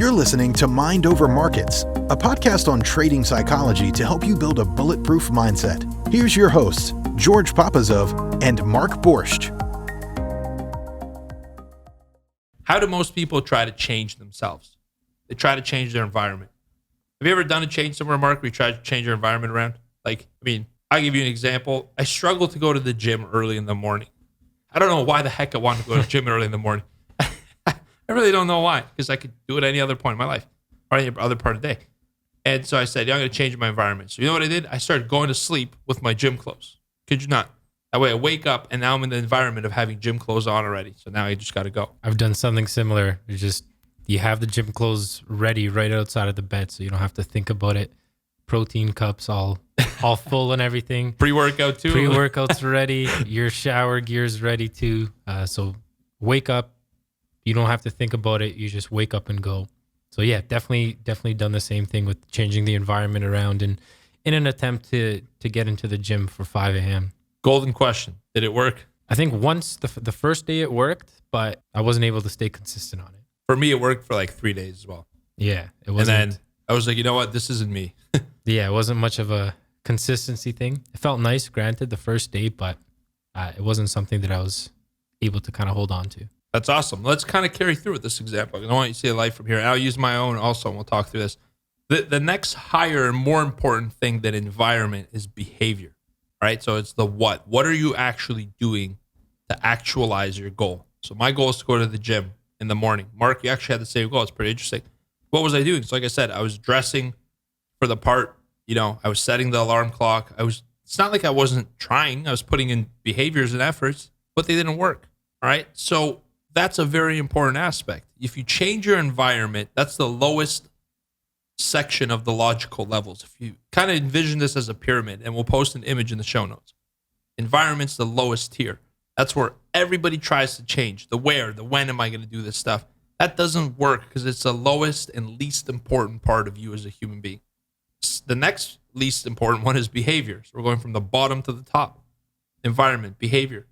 You're listening to Mind Over Markets, a podcast on trading psychology to help you build a bulletproof mindset. Here's your hosts, George Papazov and Mark Borscht. How do most people try to change themselves? They try to change their environment. Have you ever done a change somewhere, Mark, where you try to change your environment around? I'll give you an example. I struggle to go to the gym early in the morning. I don't know why the heck I want to go to the gym early in the morning. I really don't know why, because I could do it any other point in my life or any other part of the day. And so I said, I'm going to change my environment. So you know what I did? I started going to sleep with my gym clothes. Kid you not. That way I wake up and now I'm in the environment of having gym clothes on already. So now I just got to go. I've done something similar. You have the gym clothes ready right outside of the bed so you don't have to think about it. Protein cups all full and everything. Pre-workout too. Pre-workout's ready. Your shower gear's ready too. So wake up. You don't have to think about it. You just wake up and go. So yeah, definitely done the same thing with changing the environment around and in an attempt to get into the gym for 5 a.m. Golden question. Did it work? I think once the first day it worked, but I wasn't able to stay consistent on it. For me, it worked for like 3 days as well. Yeah, it wasn't. And then I was like, you know what? This isn't me. Yeah, it wasn't much of a consistency thing. It felt nice, granted, the first day, but it wasn't something that I was able to kind of hold on to. That's awesome. Let's kind of carry through with this example. I want you to see a life from here. And I'll use my own also, and we'll talk through this. The next higher and more important thing than environment is behavior, right? So it's the what. What are you actually doing to actualize your goal? So my goal is to go to the gym in the morning. Mark, you actually had the same goal. It's pretty interesting. What was I doing? So like I said, I was dressing for the part. I was setting the alarm clock. It's not like I wasn't trying. I was putting in behaviors and efforts, but they didn't work, all right? So that's a very important aspect. If you change your environment, that's the lowest section of the logical levels. If you kind of envision this as a pyramid, and we'll post an image in the show notes, environment's the lowest tier. That's where everybody tries to change. The where, the when am I going to do this stuff? That doesn't work because it's the lowest and least important part of you as a human being. The next least important one is behavior. So we're going from the bottom to the top. Environment, behavior,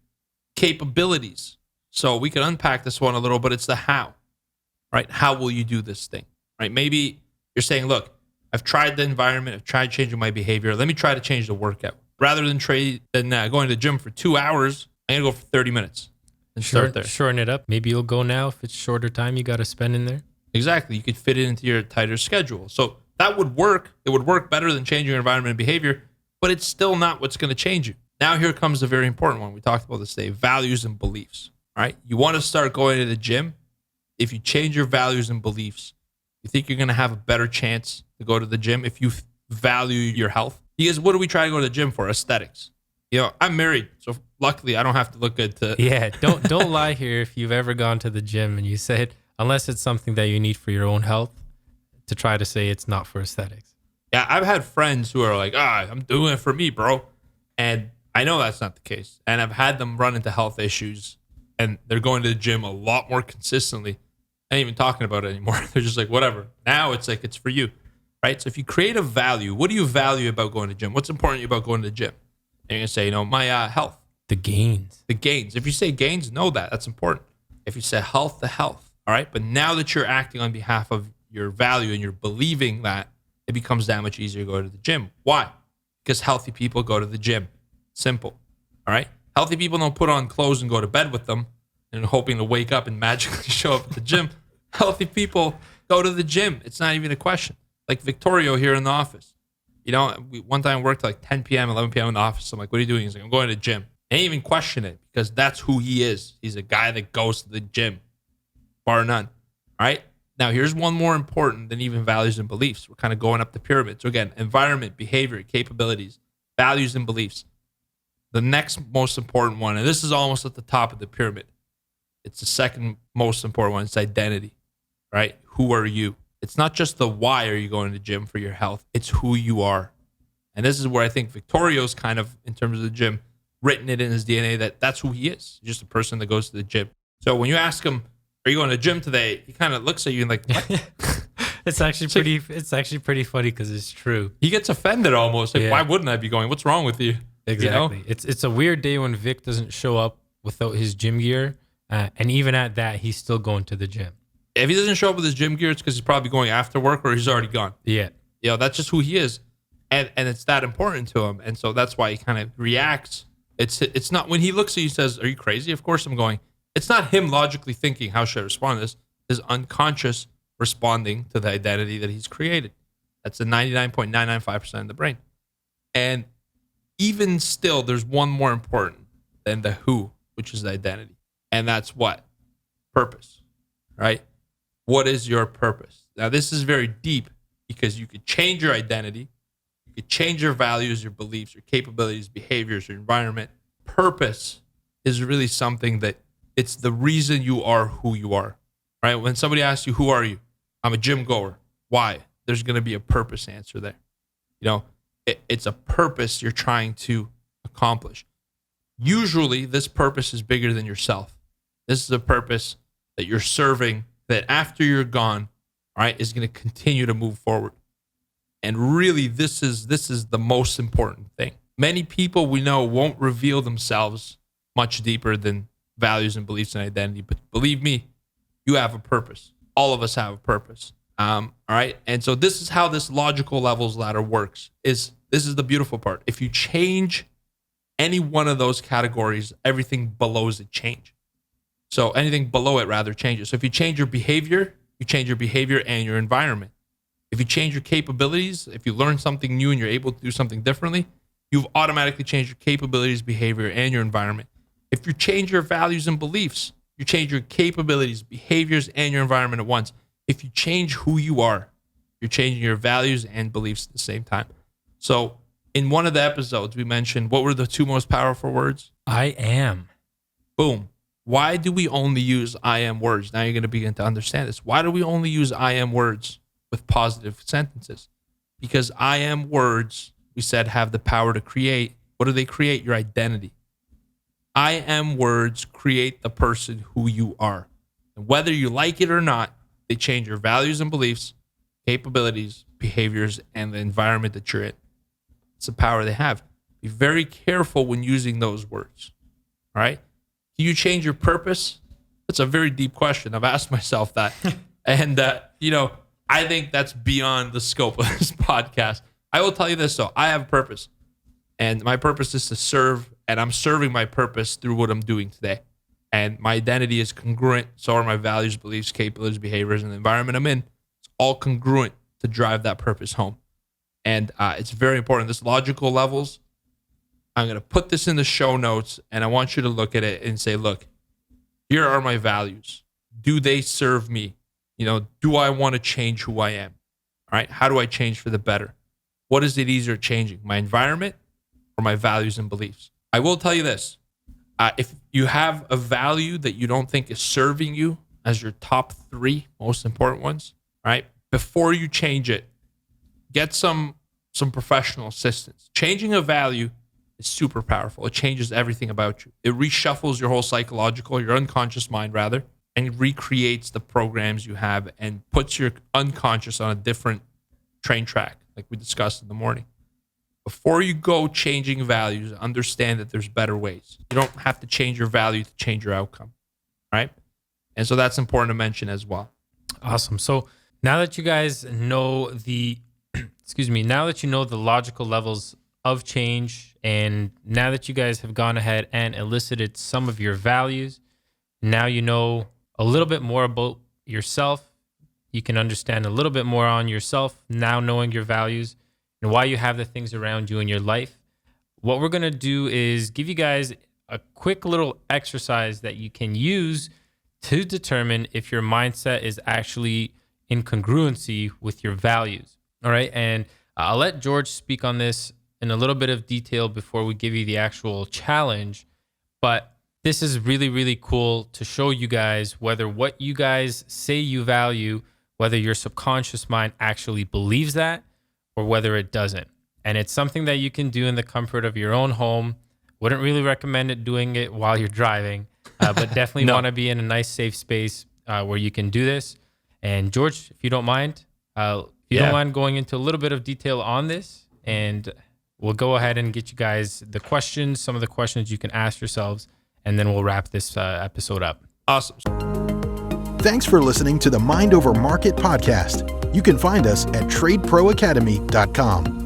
capabilities. So we can unpack this one a little, but it's the how, right? How will you do this thing, right? Maybe you're saying, look, I've tried the environment. I've tried changing my behavior. Let me try to change the workout. Rather than going to the gym for 2 hours, I'm going to go for 30 minutes and start there. Shorten it up. Maybe you'll go now if it's shorter time you got to spend in there. Exactly. You could fit it into your tighter schedule. So that would work. It would work better than changing your environment and behavior, but it's still not what's going to change you. Now here comes the very important one. We talked about this today, values and beliefs. All right, you want to start going to the gym. If you change your values and beliefs, you think you're going to have a better chance to go to the gym if you value your health. Because what do we try to go to the gym for? Aesthetics. I'm married, so luckily I don't have to look good to. Yeah, don't lie here if you've ever gone to the gym and you said, unless it's something that you need for your own health, to try to say it's not for aesthetics. Yeah, I've had friends who are like, I'm doing it for me, bro. And I know that's not the case. And I've had them run into health issues. And they're going to the gym a lot more consistently. I ain't even talking about it anymore. They're just like, whatever. Now it's like, it's for you, right? So if you create a value, what do you value about going to the gym? What's important about going to the gym? And you're going to say, my health. The gains. The gains. If you say gains, know that. That's important. If you say health, the health. All right? But now that you're acting on behalf of your value and you're believing that, it becomes that much easier to go to the gym. Why? Because healthy people go to the gym. Simple. All right? Healthy people don't put on clothes and go to bed with them and hoping to wake up and magically show up at the gym. Healthy people go to the gym. It's not even a question. Like Victorio here in the office. One time worked like 10 p.m., 11 p.m. in the office. I'm like, what are you doing? He's like, I'm going to the gym. I didn't even question it because that's who he is. He's a guy that goes to the gym, bar none. All right? Now, here's one more important than even values and beliefs. We're kind of going up the pyramid. So again, environment, behavior, capabilities, values, and beliefs. The next most important one, and this is almost at the top of the pyramid. It's the second most important one. It's identity, right? Who are you? It's not just the why are you going to the gym for your health. It's who you are. And this is where I think Victorio's kind of, in terms of the gym, written it in his DNA that that's who he is. He's just a person that goes to the gym. So when you ask him, are you going to the gym today? He kind of looks at you and like, what? It's actually pretty funny because it's true. He gets offended almost. Like, why wouldn't I be going? What's wrong with you? Exactly. It's a weird day when Vic doesn't show up without his gym gear. And even at that, he's still going to the gym. If he doesn't show up with his gym gear, it's because he's probably going after work or he's already gone. Yeah. That's just who he is. And it's that important to him. And so that's why he kind of reacts. It's not when he looks at you and says, are you crazy? Of course I'm going. It's not him logically thinking, how should I respond to this? His unconscious responding to the identity that he's created. That's the 99.995% of the brain. And even still, there's one more important than the who, which is the identity. And that's what? Purpose, right? What is your purpose? Now, this is very deep because you could change your identity. You could change your values, your beliefs, your capabilities, behaviors, your environment. Purpose is really something that it's the reason you are who you are, right? When somebody asks you, who are you? I'm a gym goer. Why? There's going to be a purpose answer there. It's a purpose you're trying to accomplish. Usually, this purpose is bigger than yourself. This is a purpose that you're serving that after you're gone, all right, is going to continue to move forward. And really, this is the most important thing. Many people we know won't reveal themselves much deeper than values and beliefs and identity. But believe me, you have a purpose. All of us have a purpose. All right. And so this is how this logical levels ladder works. This is the beautiful part. If you change any one of those categories, everything below it change. So anything below it rather changes. So if you change your behavior, you change your behavior and your environment. If you change your capabilities, if you learn something new and you're able to do something differently, you've automatically changed your capabilities, behavior, and your environment. If you change your values and beliefs, you change your capabilities, behaviors, and your environment at once. If you change who you are, you're changing your values and beliefs at the same time. So in one of the episodes, we mentioned what were the two most powerful words? I am. Boom. Why do we only use I am words? Now you're going to begin to understand this. Why do we only use I am words with positive sentences? Because I am words, we said, have the power to create. What do they create? Your identity. I am words create the person who you are. And whether you like it or not, they change your values and beliefs, capabilities, behaviors, and the environment that you're in. It's the power they have. Be very careful when using those words. All right? Can you change your purpose? That's a very deep question. I've asked myself that. And, I think that's beyond the scope of this podcast. I will tell you this, though. I have a purpose. And my purpose is to serve, and I'm serving my purpose through what I'm doing today. And my identity is congruent. So are my values, beliefs, capabilities, behaviors, and the environment I'm in. It's all congruent to drive that purpose home. And it's very important. This logical levels, I'm going to put this in the show notes, and I want you to look at it and say, look, here are my values. Do they serve me? Do I want to change who I am? All right. How do I change for the better? What is it easier changing? My environment or my values and beliefs? I will tell you this. If you have a value that you don't think is serving you as your top 3 most important ones, right? Before you change it, get some professional assistance. Changing a value is super powerful. It changes everything about you. It reshuffles your whole your unconscious mind rather, and recreates the programs you have and puts your unconscious on a different train track, like we discussed in the morning. Before you go changing values, understand that there's better ways. You don't have to change your value to change your outcome, right? And so that's important to mention as well. Awesome. So now that you guys know the logical levels of change, and now that you guys have gone ahead and elicited some of your values, now you know a little bit more about yourself. You can understand a little bit more on yourself now, knowing your values and why you have the things around you in your life. What we're going to do is give you guys a quick little exercise that you can use to determine if your mindset is actually in congruency with your values. All right. And I'll let George speak on this in a little bit of detail before we give you the actual challenge. But this is really, really cool to show you guys whether what you guys say you value, whether your subconscious mind actually believes that or whether it doesn't. And it's something that you can do in the comfort of your own home. Wouldn't really recommend doing it while you're driving, but definitely want to be in a nice, safe space where you can do this. And George, if you don't mind, don't mind going into a little bit of detail on this, and we'll go ahead and get you guys the questions, some of the questions you can ask yourselves, and then we'll wrap this episode up. Awesome. Thanks for listening to the Mind Over Market podcast. You can find us at TradeProAcademy.com.